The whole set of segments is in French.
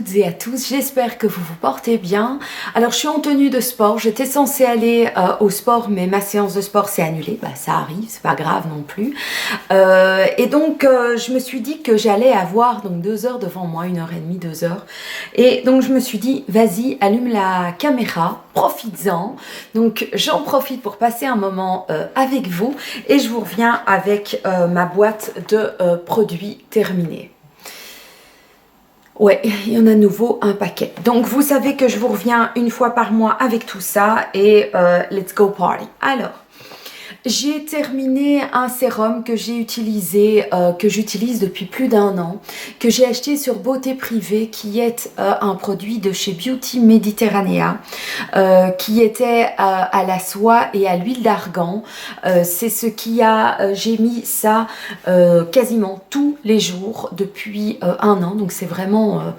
toutes et à tous, j'espère que vous vous portez bien. Alors je suis en tenue de sport, j'étais censée aller au sport mais ma séance de sport s'est annulée, ça arrive, c'est pas grave non plus. Et donc je me suis dit que j'allais avoir donc 2 heures devant moi, 1h30, 2 heures. Et donc je me suis dit vas-y, allume la caméra, profites-en. Donc j'en profite pour passer un moment avec vous et je vous reviens avec ma boîte de produits terminés. Ouais, il y en a à nouveau un paquet. Donc vous savez que je vous reviens une fois par mois avec tout ça et let's go party. Alors, j'ai terminé un sérum que j'ai utilisé, que j'utilise depuis plus d'1 an, que j'ai acheté sur Beauté Privée, qui est un produit de chez Beauty Mediterranea, qui était à la soie et à l'huile d'argan. C'est ce qui a, j'ai mis ça quasiment tous les jours depuis 1 an, donc c'est vraiment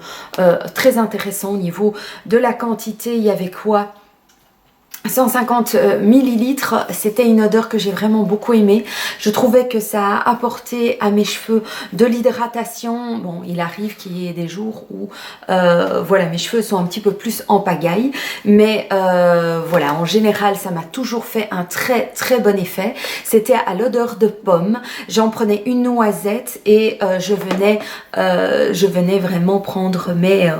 très intéressant au niveau de la quantité. Il y avait quoi? 150 millilitres, c'était une odeur que j'ai vraiment beaucoup aimée. Je trouvais que ça a apporté à mes cheveux de l'hydratation. Bon, il arrive qu'il y ait des jours où voilà, mes cheveux sont un petit peu plus en pagaille, mais voilà, en général ça m'a toujours fait un très très bon effet. C'était à l'odeur de pomme. J'en prenais une noisette et je venais vraiment prendre mes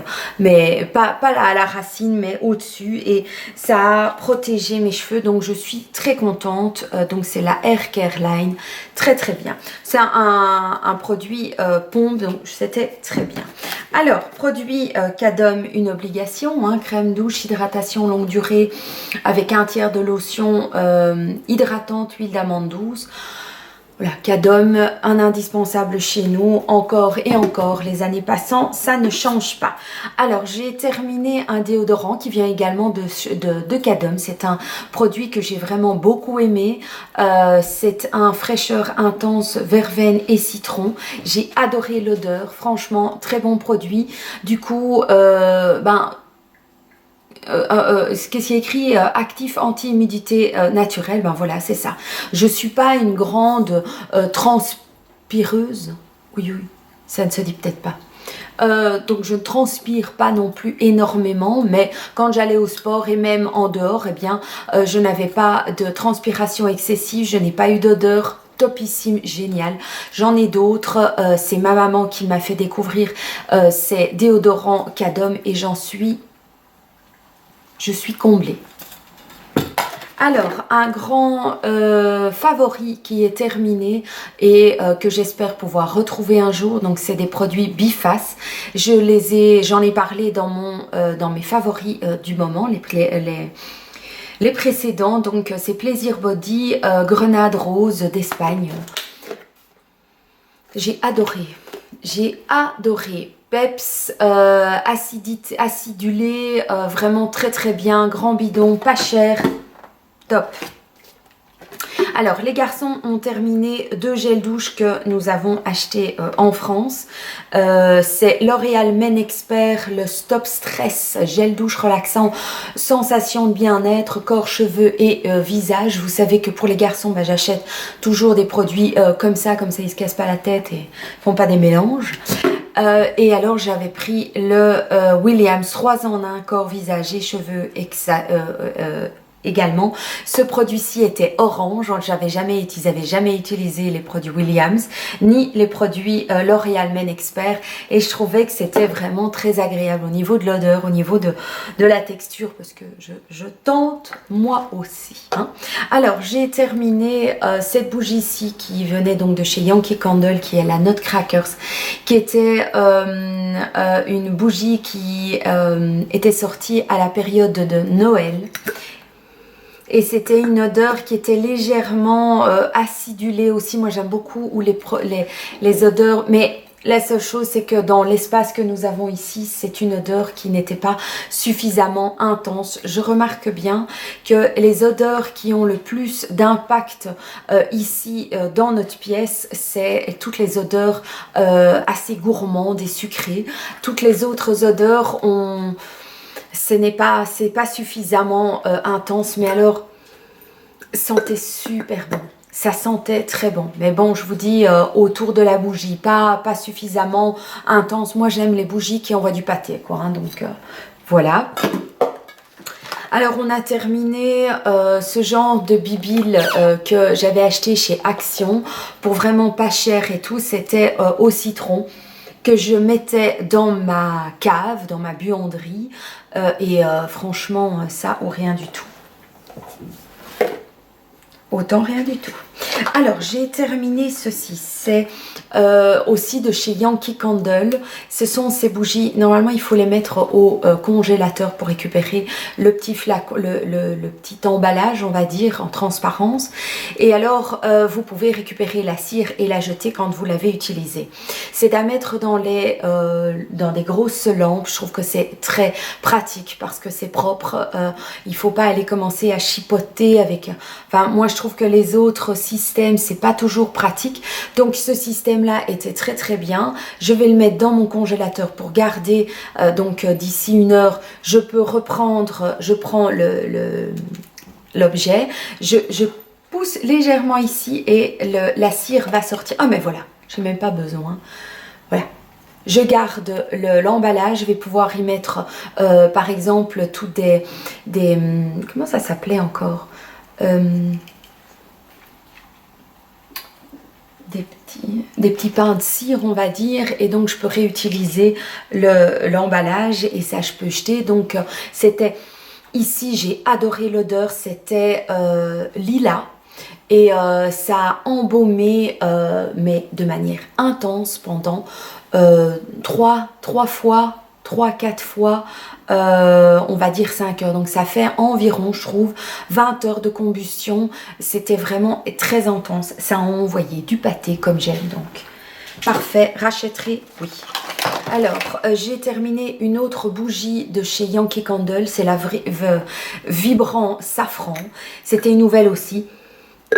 pas à la racine mais au-dessus, et ça a protéger mes cheveux, donc je suis très contente. Donc c'est la Hair Care Line, très très bien. C'est un produit pompe, donc c'était très bien. Alors, produit Cadom, une obligation, hein, crème douche, hydratation longue durée avec 1/3 de lotion hydratante, huile d'amande douce. Voilà, Cadom, un indispensable chez nous, encore et encore, les années passant, ça ne change pas. Alors, j'ai terminé un déodorant qui vient également de Cadom. C'est un produit que j'ai vraiment beaucoup aimé. C'est un fraîcheur intense, verveine et citron. J'ai adoré l'odeur, franchement, très bon produit. Du coup, ce qui est écrit actif anti-humidité naturel, ben voilà, c'est ça. Je suis pas une grande transpireuse, oui, ça ne se dit peut-être pas. Donc je ne transpire pas non plus énormément, mais quand j'allais au sport et même en dehors, eh bien je n'avais pas de transpiration excessive, je n'ai pas eu d'odeur topissime, génial. J'en ai d'autres, c'est ma maman qui m'a fait découvrir ces déodorants Cadom et je suis comblée. Alors, un grand favori qui est terminé et que j'espère pouvoir retrouver un jour. Donc, c'est des produits Biface. J'en ai parlé dans mes favoris du moment, les précédents. Donc, c'est Plaisir Body, Grenade Rose d'Espagne. J'ai adoré. J'ai adoré. Peps, acidulé, vraiment très très bien, grand bidon, pas cher, top. Alors les garçons ont terminé 2 gels douche que nous avons achetés en France. C'est L'Oréal Men Expert, le Stop Stress gel douche relaxant, sensation de bien-être, corps, cheveux et visage. Vous savez que pour les garçons, j'achète toujours des produits comme ça ils se cassent pas la tête et font pas des mélanges. Et alors j'avais pris le Williams 3 en 1, corps, visage et cheveux également. Ce produit-ci était orange, ils n'avaient jamais utilisé les produits Williams ni les produits L'Oréal Men Expert, et je trouvais que c'était vraiment très agréable au niveau de l'odeur, au niveau de la texture, parce que je tente moi aussi, hein. Alors j'ai terminé cette bougie-ci qui venait donc de chez Yankee Candle, qui est la Nutcrackers, qui était une bougie qui était sortie à la période de Noël. Et c'était une odeur qui était légèrement acidulée aussi. Moi j'aime beaucoup les odeurs, mais la seule chose c'est que dans l'espace que nous avons ici, c'est une odeur qui n'était pas suffisamment intense. Je remarque bien que les odeurs qui ont le plus d'impact ici dans notre pièce, c'est toutes les odeurs assez gourmandes et sucrées. Toutes les autres odeurs c'est pas suffisamment intense, mais alors sentez super bon. Ça sentait très bon. Mais bon, je vous dis, autour de la bougie, pas suffisamment intense. Moi, j'aime les bougies qui envoient du pâté, quoi. Hein, donc, voilà. Alors, on a terminé ce genre de bibile que j'avais acheté chez Action pour vraiment pas cher et tout. C'était au citron que je mettais dans ma cave, dans ma buanderie. Franchement, ça ou rien du tout. Autant rien du tout. Alors, j'ai terminé ceci. C'est aussi de chez Yankee Candle. Ce sont ces bougies. Normalement, il faut les mettre au congélateur pour récupérer le petit flacon, le petit emballage, on va dire, en transparence. Et alors, vous pouvez récupérer la cire et la jeter quand vous l'avez utilisée. C'est à mettre dans des grosses lampes. Je trouve que c'est très pratique parce que c'est propre. Il ne faut pas aller commencer à chipoter avec... Enfin, moi, je trouve que les autres systèmes, c'est pas toujours pratique. Donc, ce système-là était très très bien. Je vais le mettre dans mon congélateur pour garder. Donc, d'ici 1 heure, je peux reprendre. Je prends l'objet. Je pousse légèrement ici et la cire va sortir. Ah, mais voilà, j'ai même pas besoin. Voilà. Je garde l'emballage, je vais pouvoir y mettre, par exemple, toutes des comment ça s'appelait encore des petits pains de cire, on va dire, et donc je peux réutiliser l'emballage et ça je peux jeter. Donc c'était ici, j'ai adoré l'odeur, c'était lilas et ça a embaumé mais de manière intense pendant 3-4 fois, on va dire 5 heures. Donc ça fait environ, je trouve, 20 heures de combustion. C'était vraiment très intense. Ça a envoyé du pâté comme j'aime. Donc parfait, rachèterai, oui. Alors, j'ai terminé une autre bougie de chez Yankee Candle. C'est la Vibrant Safran. C'était une nouvelle aussi.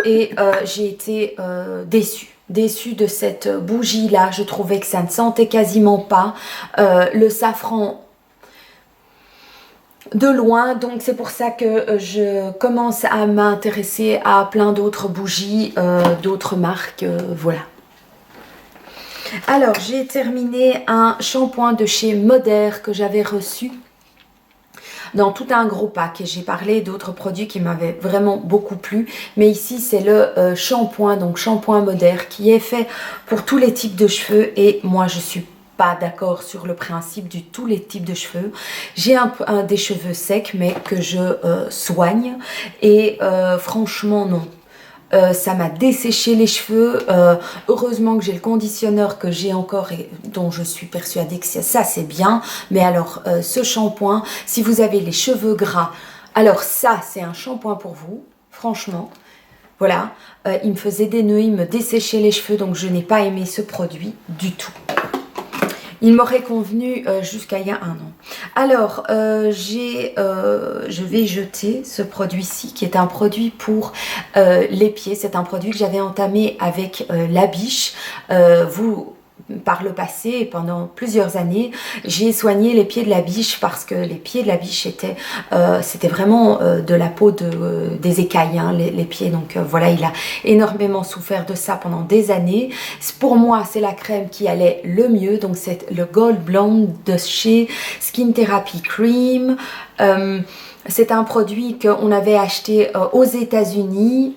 Et j'ai été déçue de cette bougie là. Je trouvais que ça ne sentait quasiment pas le safran de loin, donc c'est pour ça que je commence à m'intéresser à plein d'autres bougies, d'autres marques, voilà. Alors, j'ai terminé un shampoing de chez Moder que j'avais reçu dans tout un gros pack. Et j'ai parlé d'autres produits qui m'avaient vraiment beaucoup plu. Mais ici, c'est le shampoing, donc shampoing Moder, qui est fait pour tous les types de cheveux. Et moi, je suis pas d'accord sur le principe de tous les types de cheveux. J'ai des cheveux secs, mais que je soigne. Et franchement, non. Ça m'a desséché les cheveux. Heureusement que j'ai le conditionneur que j'ai encore et dont je suis persuadée que ça c'est bien. Mais alors ce shampoing, si vous avez les cheveux gras, alors ça c'est un shampoing pour vous, franchement. Voilà, il me faisait des nœuds, il me desséchait les cheveux, donc je n'ai pas aimé ce produit du tout. Il m'aurait convenu jusqu'à il y a 1 an. Alors, je vais jeter ce produit-ci, qui est un produit pour les pieds. C'est un produit que j'avais entamé avec la biche. Par le passé, pendant plusieurs années, j'ai soigné les pieds de la biche parce que les pieds de la biche c'était vraiment de la peau des écailles, hein, les pieds. Donc voilà, il a énormément souffert de ça pendant des années. Pour moi, c'est la crème qui allait le mieux. Donc c'est le Gold Blonde de chez Skin Therapy Cream. C'est un produit qu'on avait acheté aux États-Unis.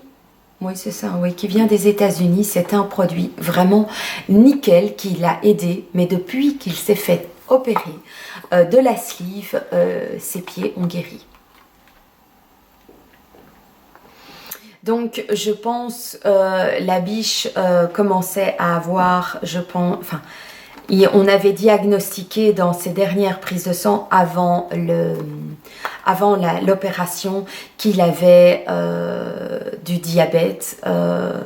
Oui, c'est ça, oui, qui vient des États-Unis. C'est un produit vraiment nickel qui l'a aidé. Mais depuis qu'il s'est fait opérer de la sleeve, ses pieds ont guéri. Donc, je pense la biche commençait à avoir, je pense, enfin, on avait diagnostiqué dans ses dernières prises de sang avant l'opération qu'il avait du diabète,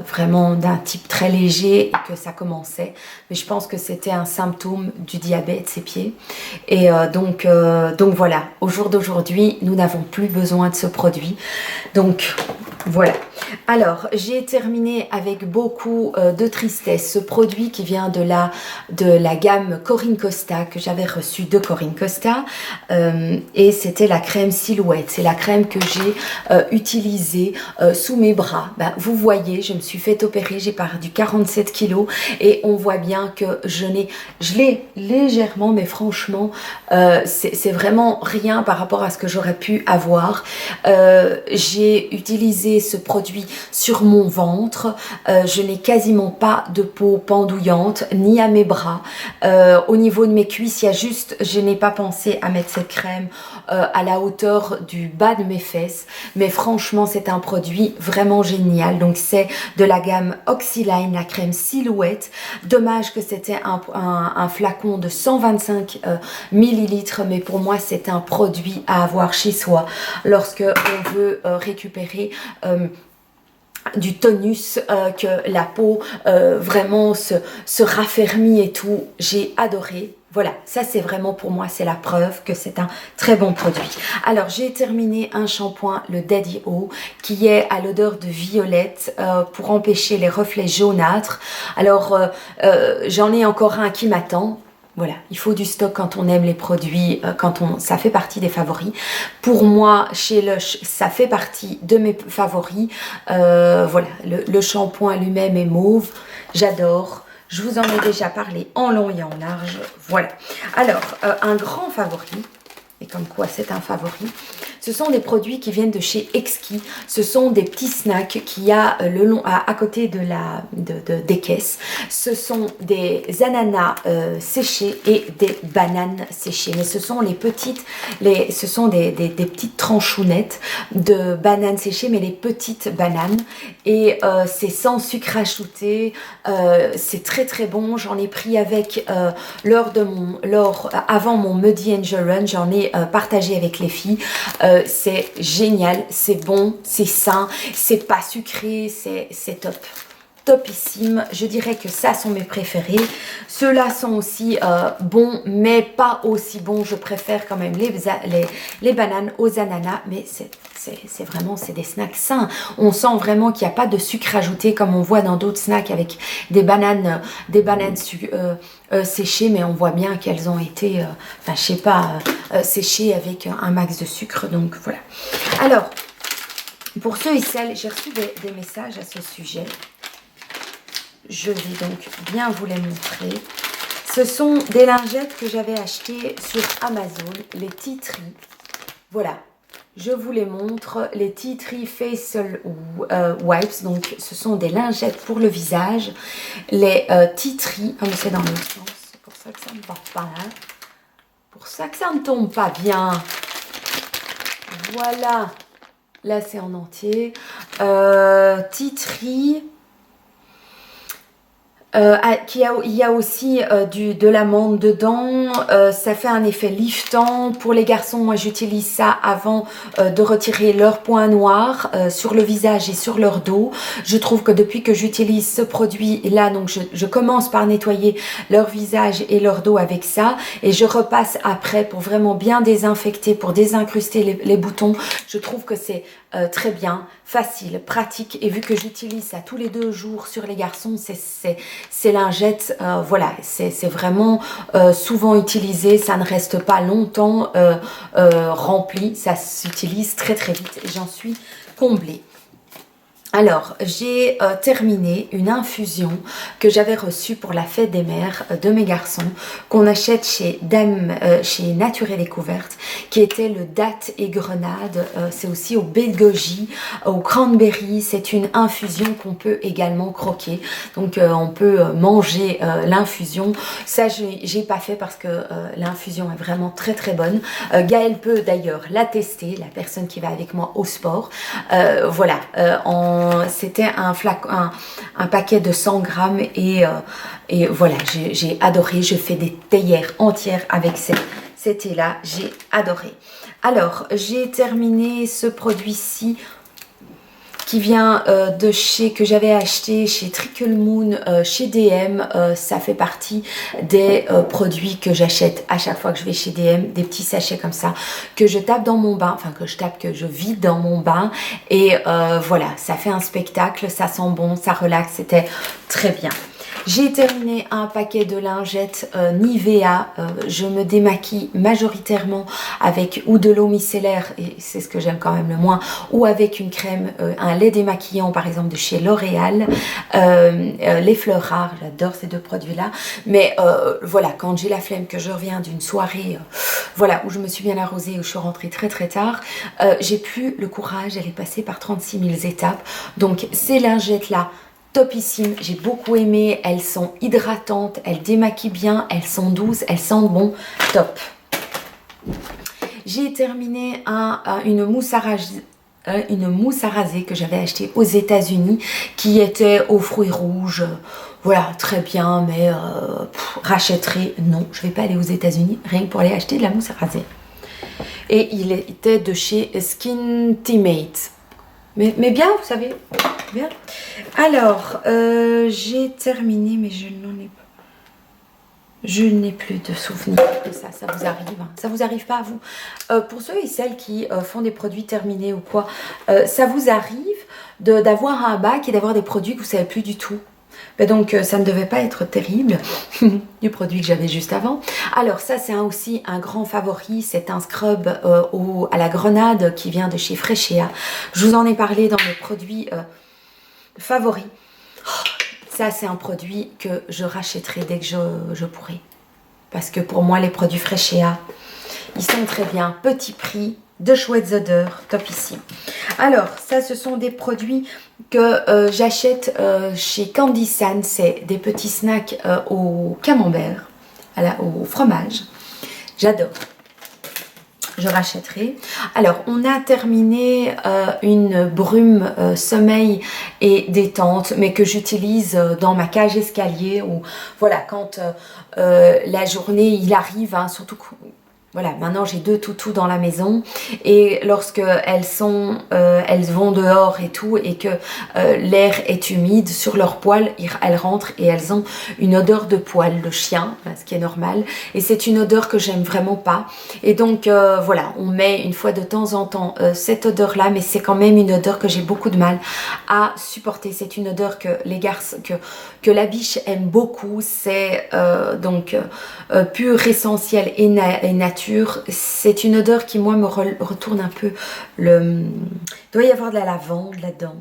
vraiment d'un type très léger et que ça commençait. Mais je pense que c'était un symptôme du diabète, ses pieds. Et donc voilà, au jour d'aujourd'hui, nous n'avons plus besoin de ce produit. Donc Voilà. Alors, j'ai terminé avec beaucoup de tristesse ce produit qui vient de la gamme Corinne Costa que j'avais reçu de Corinne Costa et c'était la crème Silhouette. C'est la crème que j'ai utilisée sous mes bras. Ben, vous voyez, je me suis fait opérer, j'ai perdu 47 kilos et on voit bien que je l'ai légèrement, mais franchement, c'est vraiment rien par rapport à ce que j'aurais pu avoir. J'ai utilisé ce produit sur mon ventre, je n'ai quasiment pas de peau pendouillante ni à mes bras, au niveau de mes cuisses il y a juste, je n'ai pas pensé à mettre cette crème à la hauteur du bas de mes fesses, mais franchement c'est un produit vraiment génial. Donc c'est de la gamme Oxyline, la crème Silhouette. Dommage que c'était un flacon de 125 millilitres, mais pour moi c'est un produit à avoir chez soi lorsque on veut récupérer du tonus, que la peau vraiment se raffermit et tout. J'ai adoré. Voilà, ça c'est vraiment pour moi, c'est la preuve que c'est un très bon produit. Alors j'ai terminé un shampoing, le Daddy O, qui est à l'odeur de violette pour empêcher les reflets jaunâtres. Alors j'en ai encore un qui m'attend. Voilà, il faut du stock quand on aime les produits, ça fait partie des favoris. Pour moi, chez Lush, ça fait partie de mes favoris. Voilà, le shampoing lui-même est mauve, j'adore. Je vous en ai déjà parlé en long et en large. Voilà. Alors, un grand favori, et comme quoi c'est un favori, ce sont des produits qui viennent de chez Exquis. Ce sont des petits snacks qu'il y a à côté des caisses. Ce sont des ananas séchés et des bananes séchées. Mais ce sont des petites tranchounettes de bananes séchées, mais les petites bananes. Et c'est sans sucre ajouté. C'est très très bon. J'en ai pris avec avant mon Muddy Angel Run. J'en ai partagé avec les filles. C'est génial, c'est bon, c'est sain, c'est pas sucré, c'est top. Topissime, je dirais que ça sont mes préférés. Ceux-là sont aussi bons, mais pas aussi bons. Je préfère quand même les bananes aux ananas, mais c'est vraiment, c'est des snacks sains. On sent vraiment qu'il n'y a pas de sucre ajouté comme on voit dans d'autres snacks avec des bananes séchées, mais on voit bien qu'elles ont été, enfin je sais pas, séchées avec un max de sucre. Donc voilà. Alors, pour ceux et celles, j'ai reçu des messages à ce sujet. Je vais donc bien vous les montrer. Ce sont des lingettes que j'avais achetées sur Amazon, les Tea Tree. Voilà, je vous les montre, les Tea Tree Facial Wipes. Donc, ce sont des lingettes pour le visage. Les Tea Tree, oh, mais c'est dans le sens, c'est pour ça que ça ne va pas là. Pour ça que ça ne tombe pas bien. Voilà, là c'est en entier. Tea Tree. Il y a aussi de l'amande dedans, ça fait un effet liftant. Pour les garçons, moi j'utilise ça avant de retirer leurs points noirs sur le visage et sur leur dos. Je trouve que depuis que j'utilise ce produit là, donc je commence par nettoyer leur visage et leur dos avec ça et je repasse après pour vraiment bien désinfecter, pour désincruster les boutons. Je trouve que c'est très bien, facile, pratique, et vu que j'utilise ça tous les 2 jours sur les garçons, ces lingettes, voilà, c'est vraiment souvent utilisé, ça ne reste pas longtemps rempli, ça s'utilise très très vite et j'en suis comblée. Alors, j'ai terminé une infusion que j'avais reçue pour la fête des mères de mes garçons, qu'on achète chez Nature et Découverte, qui était le date et grenade. C'est aussi au baie de goji, au cranberry. C'est une infusion qu'on peut également croquer. Donc, on peut manger l'infusion. Ça, j'ai pas fait parce que l'infusion est vraiment très très bonne. Gaëlle peut d'ailleurs la tester, la personne qui va avec moi au sport. Voilà, c'était un paquet de 100 grammes et voilà, j'ai adoré. Je fais des théières entières avec ces thés-là, j'ai adoré. Alors, j'ai terminé ce produit-ci qui vient de chez, que j'avais acheté chez Trickle Moon, chez DM. Ça fait partie des produits que j'achète à chaque fois que je vais chez DM, des petits sachets comme ça, que je tape dans mon bain, enfin que je vide dans mon bain. Et voilà, ça fait un spectacle, ça sent bon, ça relaxe, c'était très bien. J'ai terminé un paquet de lingettes Nivea. Je me démaquille majoritairement avec ou de l'eau micellaire, et c'est ce que j'aime quand même le moins, ou avec une crème, un lait démaquillant par exemple de chez L'Oréal, les fleurs rares, j'adore ces deux produits-là. Mais voilà, quand j'ai la flemme, que je reviens d'une soirée voilà, où je me suis bien arrosée, où je suis rentrée très très tard, j'ai plus le courage d'aller passer par 36 000 étapes. Donc ces lingettes-là, topissime, j'ai beaucoup aimé, elles sont hydratantes, elles démaquillent bien, elles sont douces, elles sentent bon, top. J'ai terminé une mousse à raser que j'avais achetée aux États-Unis qui était aux fruits rouges. Voilà, très bien, mais rachèterai, non, je vais pas aller aux États-Unis rien que pour aller acheter de la mousse à raser. Et il était de chez Skintimate. Mais bien, vous savez, bien. Alors, j'ai terminé, mais je n'en ai pas. Je n'ai plus de souvenirs de ça. Ça vous arrive, hein. Ça vous arrive pas à vous? Pour ceux et celles qui font des produits terminés ou quoi, ça vous arrive d'avoir un bac et d'avoir des produits que vous savez plus du tout? Ben donc ça ne devait pas être terrible du produit que j'avais juste avant. Alors ça c'est aussi un grand favori, c'est un scrub à la grenade qui vient de chez Freshéa. Je vous en ai parlé dans mes produits favoris. Ça c'est un produit que je rachèterai dès que je pourrai. Parce que pour moi les produits Freshéa, ils sont très bien, petit prix, de chouettes odeurs, top ici. Alors, ça, ce sont des produits que j'achète chez Candy San. C'est des petits snacks au camembert, au fromage. J'adore. Je rachèterai. Alors, on a terminé une brume sommeil et détente, mais que j'utilise dans ma cage escalier. Ou voilà, quand la journée, il arrive, hein, surtout... Voilà, maintenant j'ai 2 toutous dans la maison et lorsque elles vont dehors et tout et que l'air est humide sur leurs poils, elles rentrent et elles ont une odeur de poil de chien, ce qui est normal. Et c'est une odeur que j'aime vraiment pas. Et donc voilà, on met une fois de temps en temps cette odeur-là, mais c'est quand même une odeur que j'ai beaucoup de mal à supporter. C'est une odeur que les garçons, que la biche aime beaucoup. C'est donc pur, essentiel et nature. C'est une odeur qui, moi, me retourne un peu il doit y avoir de la lavande là-dedans.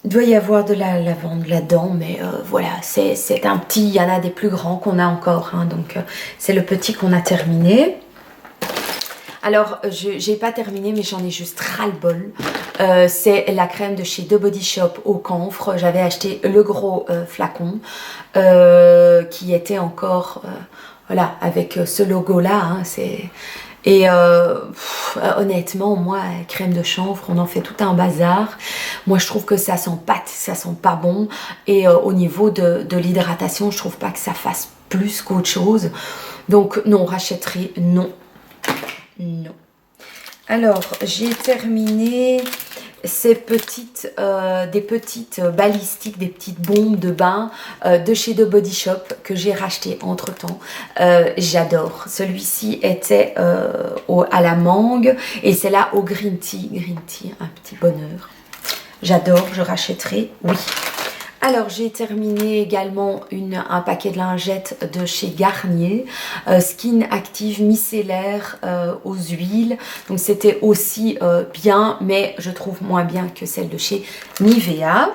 Il doit y avoir de la lavande là-dedans, mais voilà, c'est un petit, il y en a des plus grands qu'on a encore, hein, donc c'est le petit qu'on a terminé. Alors, j'ai pas terminé, mais j'en ai juste ras-le-bol. C'est la crème de chez The Body Shop au camphre. J'avais acheté le gros flacon qui était encore, voilà, avec ce logo-là. Hein, et honnêtement, moi, crème de chanvre, on en fait tout un bazar. Moi, je trouve que ça sent pâte, ça sent pas bon. Et au niveau de l'hydratation, je trouve pas que ça fasse plus qu'autre chose. Donc, non, rachèterai, non. Non. Alors, j'ai terminé ces petites, des petites balistiques, des petites bombes de bain de chez The Body Shop que j'ai racheté entre temps. J'adore. Celui-ci était à la mangue et c'est là au green tea. Green tea, un petit bonheur. J'adore, je rachèterai, oui. Alors j'ai terminé également un paquet de lingettes de chez Garnier, Skin Active micellaire aux huiles. Donc c'était aussi bien, mais je trouve moins bien que celle de chez Nivea.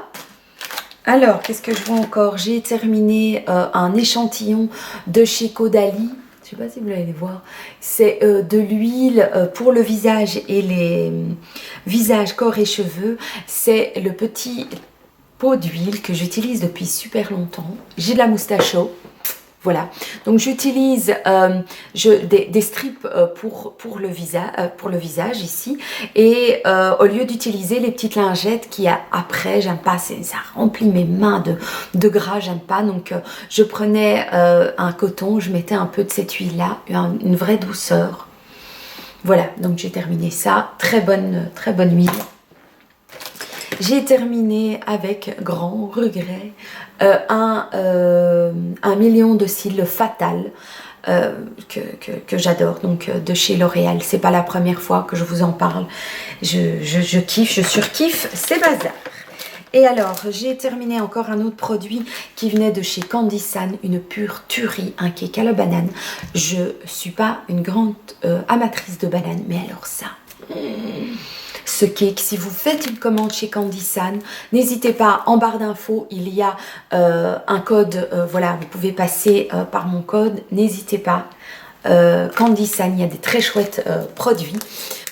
Alors qu'est-ce que je vois encore? J'ai terminé un échantillon de chez Caudalie. Je ne sais pas si vous allez voir. C'est de l'huile pour le visage et les visages, corps et cheveux. C'est le petit pot d'huile que j'utilise depuis super longtemps. J'ai de la moustacho. Voilà. Donc j'utilise des strips pour le visage ici. Et au lieu d'utiliser les petites lingettes qui après, j'aime pas, ça remplit mes mains de gras, j'aime pas. Donc je prenais un coton, je mettais un peu de cette huile-là, une vraie douceur. Voilà, donc j'ai terminé ça. Très bonne huile. J'ai terminé avec grand regret un million de cils Fatal que j'adore, donc de chez L'Oréal. C'est pas la première fois que je vous en parle. Je kiffe, je surkiffe, c'est bazar. Et alors, j'ai terminé encore un autre produit qui venait de chez Candy San, une pure tuerie, un cake à la banane. Je suis pas une grande amatrice de banane, mais alors ça... Ce cake, si vous faites une commande chez Candy San, n'hésitez pas, en barre d'infos, il y a un code, voilà, vous pouvez passer par mon code, n'hésitez pas. Candy San, il y a des très chouettes produits.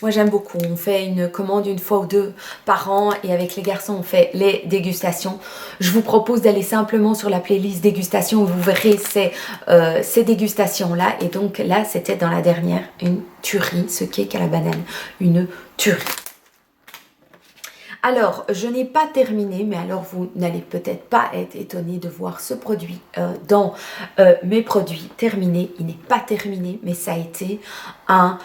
Moi j'aime beaucoup, on fait une commande une fois ou deux par an et avec les garçons on fait les dégustations. Je vous propose d'aller simplement sur la playlist dégustation, vous verrez ces dégustations là. Et donc là c'était dans la dernière, une tuerie, ce cake à la banane, une tuerie. Alors, je n'ai pas terminé, mais alors vous n'allez peut-être pas être étonné de voir ce produit dans mes produits terminés. Il n'est pas terminé, mais ça a été un,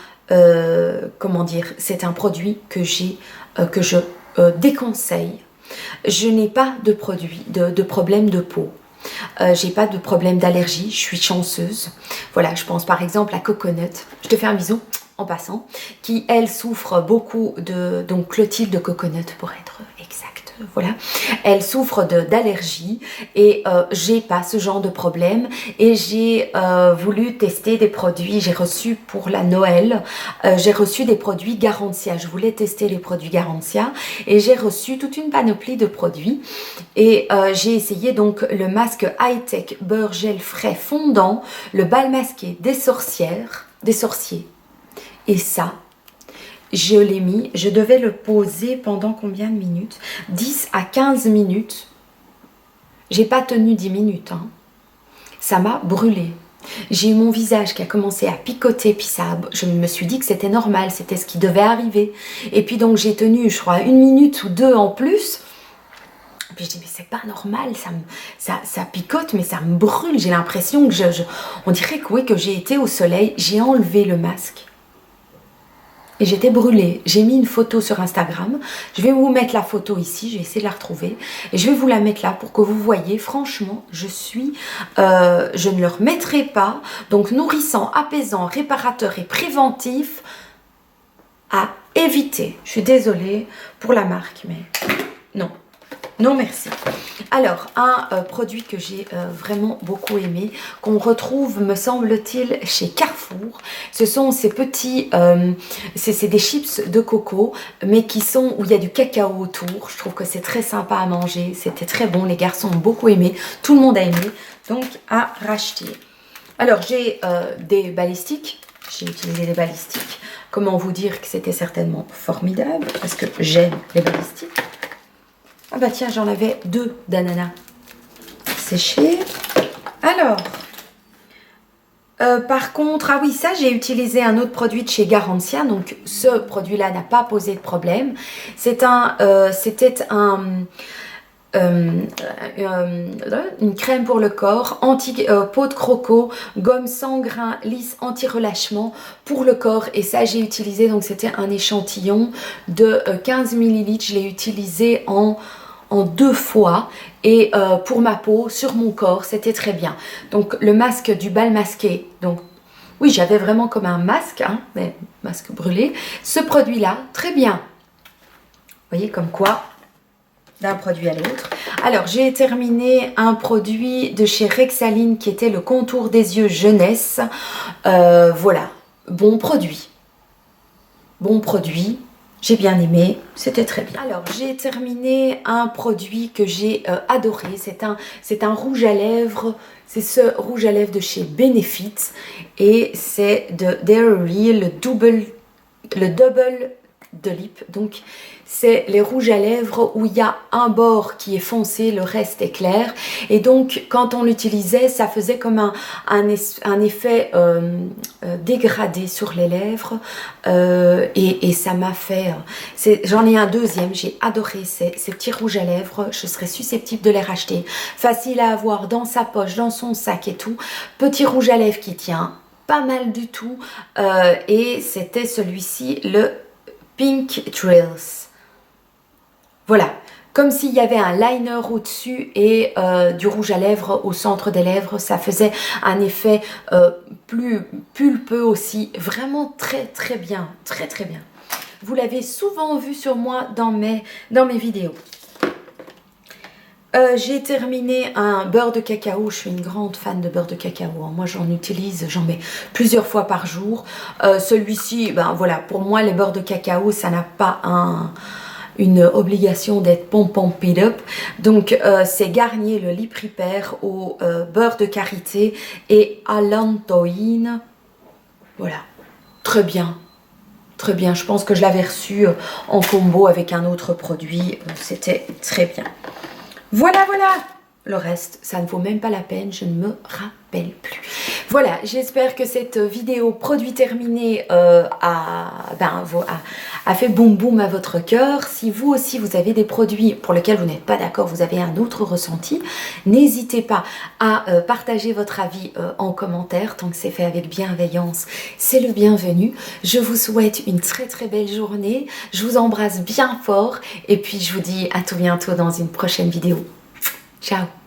comment dire, c'est un produit que je déconseille. Je n'ai pas de problème de peau. J'ai pas de problème d'allergie, je suis chanceuse. Voilà, je pense par exemple à Coconut. Je te fais un bisou en passant, qui elle souffre beaucoup de, donc Clotilde de Coconut pour être exact, voilà, elle souffre d'allergie et j'ai pas ce genre de problème et j'ai voulu tester des produits. J'ai reçu pour la Noël, j'ai reçu des produits Garantia. Je voulais tester les produits Garantia et j'ai reçu toute une panoplie de produits et j'ai essayé donc le masque high-tech beurre gel frais fondant, le bal masqué des sorciers. Et ça, je l'ai mis, je devais le poser pendant combien de minutes? 10 à 15 minutes. J'ai pas tenu 10 minutes. Hein. Ça m'a brûlé. J'ai eu mon visage qui a commencé à picoter, puis je me suis dit que c'était normal, c'était ce qui devait arriver. Et puis donc j'ai tenu, je crois, 1 minute ou 2 en plus. Puis je dis mais c'est pas normal, ça picote mais ça me brûle. J'ai l'impression que on dirait que oui, que j'ai été au soleil. J'ai enlevé le masque. Et j'étais brûlée. J'ai mis une photo sur Instagram. Je vais vous mettre la photo ici. Je vais essayer de la retrouver. Et je vais vous la mettre là pour que vous voyez. Franchement, je ne le remettrai pas. Donc, nourrissant, apaisant, réparateur et préventif à éviter. Je suis désolée pour la marque, mais non. Non, merci. Alors, un produit que j'ai vraiment beaucoup aimé, qu'on retrouve, me semble-t-il, chez Carrefour. Ce sont ces petits, c'est des chips de coco, mais où il y a du cacao autour. Je trouve que c'est très sympa à manger. C'était très bon. Les garçons ont beaucoup aimé. Tout le monde a aimé. Donc, à racheter. Alors, j'ai des balistiques. J'ai utilisé des balistiques. Comment vous dire que c'était certainement formidable, parce que j'aime les balistiques. Ah bah tiens, j'en avais 2 d'ananas séchés. Alors, par contre, ah oui, ça, j'ai utilisé un autre produit de chez Garantia. Donc, ce produit-là n'a pas posé de problème. C'était une crème pour le corps, peau de croco, gomme sans grain, lisse, anti-relâchement pour le corps. Et ça, j'ai utilisé, donc c'était un échantillon de 15 ml. Je l'ai utilisé en 2 fois et pour ma peau, sur mon corps, c'était très bien. Donc le masque du bal masqué, donc oui, j'avais vraiment comme un masque, hein, mais masque brûlé. Ce produit-là, très bien. Vous voyez comme quoi, d'un produit à l'autre. Alors, j'ai terminé un produit de chez Rexaline qui était le contour des yeux jeunesse. Voilà, bon produit. Bon produit. J'ai bien aimé, c'était très bien. Alors, j'ai terminé un produit que j'ai adoré. C'est un rouge à lèvres. C'est ce rouge à lèvres de chez Benefit. Et c'est de Dairy, le double de lip. Donc, c'est les rouges à lèvres où il y a un bord qui est foncé, le reste est clair. Et donc, quand on l'utilisait, ça faisait comme un effet dégradé sur les lèvres. Et ça m'a fait... J'en ai un deuxième, j'ai adoré ces petits rouges à lèvres. Je serais susceptible de les racheter. Facile à avoir dans sa poche, dans son sac et tout. Petit rouge à lèvres qui tient. pas mal du tout. Et c'était celui-ci, le Pink Trails. Voilà, comme s'il y avait un liner au-dessus et du rouge à lèvres au centre des lèvres. Ça faisait un effet plus pulpeux aussi. Vraiment très très bien, très très bien. Vous l'avez souvent vu sur moi dans mes vidéos. J'ai terminé un beurre de cacao. Je suis une grande fan de beurre de cacao. Moi, j'en utilise, j'en mets plusieurs fois par jour. Celui-ci, ben voilà, pour moi, les beurres de cacao, ça n'a pas une obligation d'être pump it up. Donc, c'est Garnier le lait prépare au beurre de karité et allantoïne. Voilà, très bien. Très bien, je pense que je l'avais reçu en combo avec un autre produit. C'était très bien. Voilà, voilà. Le reste, ça ne vaut même pas la peine, je ne me rappelle plus. Voilà, j'espère que cette vidéo produit terminé a fait boum boum à votre cœur. Si vous aussi vous avez des produits pour lesquels vous n'êtes pas d'accord, vous avez un autre ressenti, n'hésitez pas à partager votre avis en commentaire. Tant que c'est fait avec bienveillance, c'est le bienvenu. Je vous souhaite une très très belle journée. Je vous embrasse bien fort et puis je vous dis à tout bientôt dans une prochaine vidéo. Ciao!